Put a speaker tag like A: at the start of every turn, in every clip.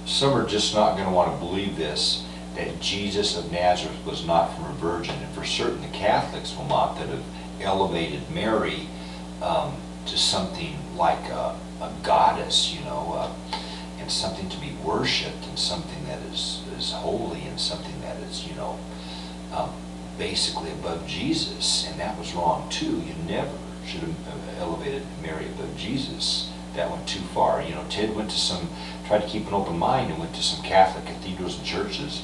A: some are just not going to want to believe this, that Jesus of Nazareth was not from a virgin. And for certain, the Catholics will not, that have elevated Mary to something like a goddess, and something to be worshipped, and something that is holy, and something that is, basically above Jesus. And that was wrong too. You never should have elevated Mary above Jesus. That went too far. Ted tried to keep an open mind and went to some Catholic cathedrals and churches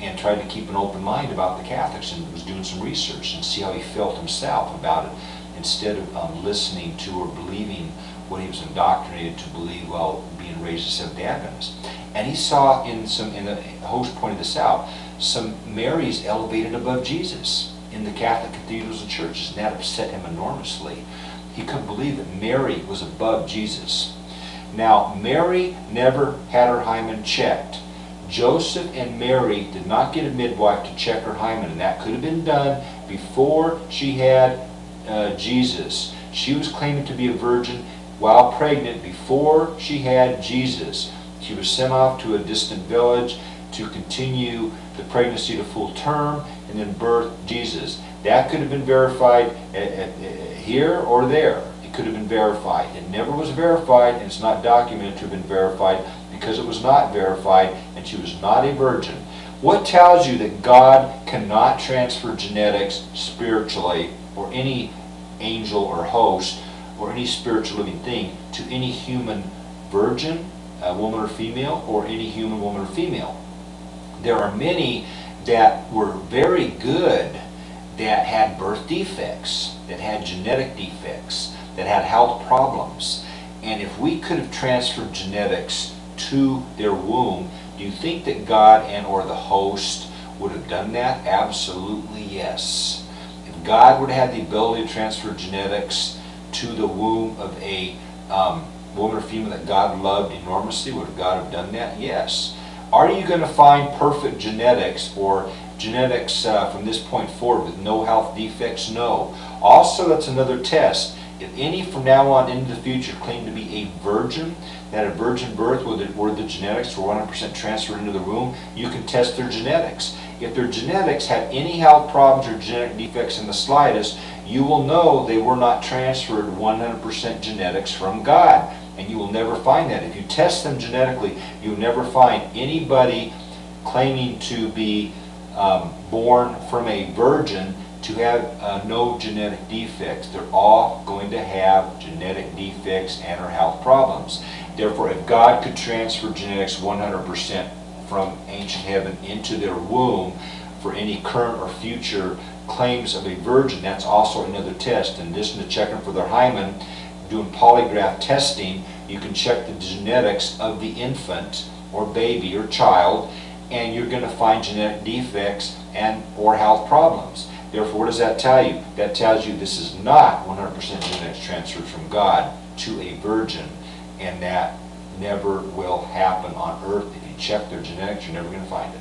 A: and tried to keep an open mind about the Catholics, and was doing some research and see how he felt himself about it, instead of listening to or believing what he was indoctrinated to believe while being raised as Seventh-day Adventist. And he saw in the host pointed this out, some Marys elevated above Jesus in the Catholic cathedrals and churches, and that upset him enormously. He couldn't believe that Mary was above Jesus. Now, Mary never had her hymen checked. Joseph and Mary did not get a midwife to check her hymen, and that could have been done before she had Jesus. She was claiming to be a virgin while pregnant before she had Jesus. She was sent off to a distant village to continue the pregnancy to full term and then birth Jesus. That could have been verified here or there. It could have been verified. It never was verified, and it's not documented to have been verified because it was not verified, and she was not a virgin. What tells you that God cannot transfer genetics spiritually, or any angel or host or any spiritual living thing, to any human virgin, woman or female, or any human woman or female? There are many that were very good that had birth defects, that had genetic defects, that had health problems. And if we could have transferred genetics to their womb, do you think that God and or the host would have done that? Absolutely yes. If God would have had the ability to transfer genetics to the womb of a woman or female that God loved enormously, would God have done that? Yes. Are you going to find perfect genetics, or genetics from this point forward with no health defects? No. Also, that's another test. If any from now on into the future claim to be a virgin, that a virgin birth where the genetics were 100% transferred into the womb, you can test their genetics. If their genetics have any health problems or genetic defects in the slightest, you will know they were not transferred 100% genetics from God. And you will never find that. If you test them genetically, you'll never find anybody claiming to be born from a virgin to have no genetic defects. They're all going to have genetic defects and or health problems. Therefore, if God could transfer genetics 100% from ancient heaven into their womb for any current or future claims of a virgin, that's also another test. In addition to checking for their hymen, doing polygraph testing, you can check the genetics of the infant or baby or child, and you're going to find genetic defects and or health problems. Therefore, what does that tell you? That tells you this is not 100% genetics transferred from God to a virgin, and that never will happen on earth. If you check their genetics, you're never going to find it.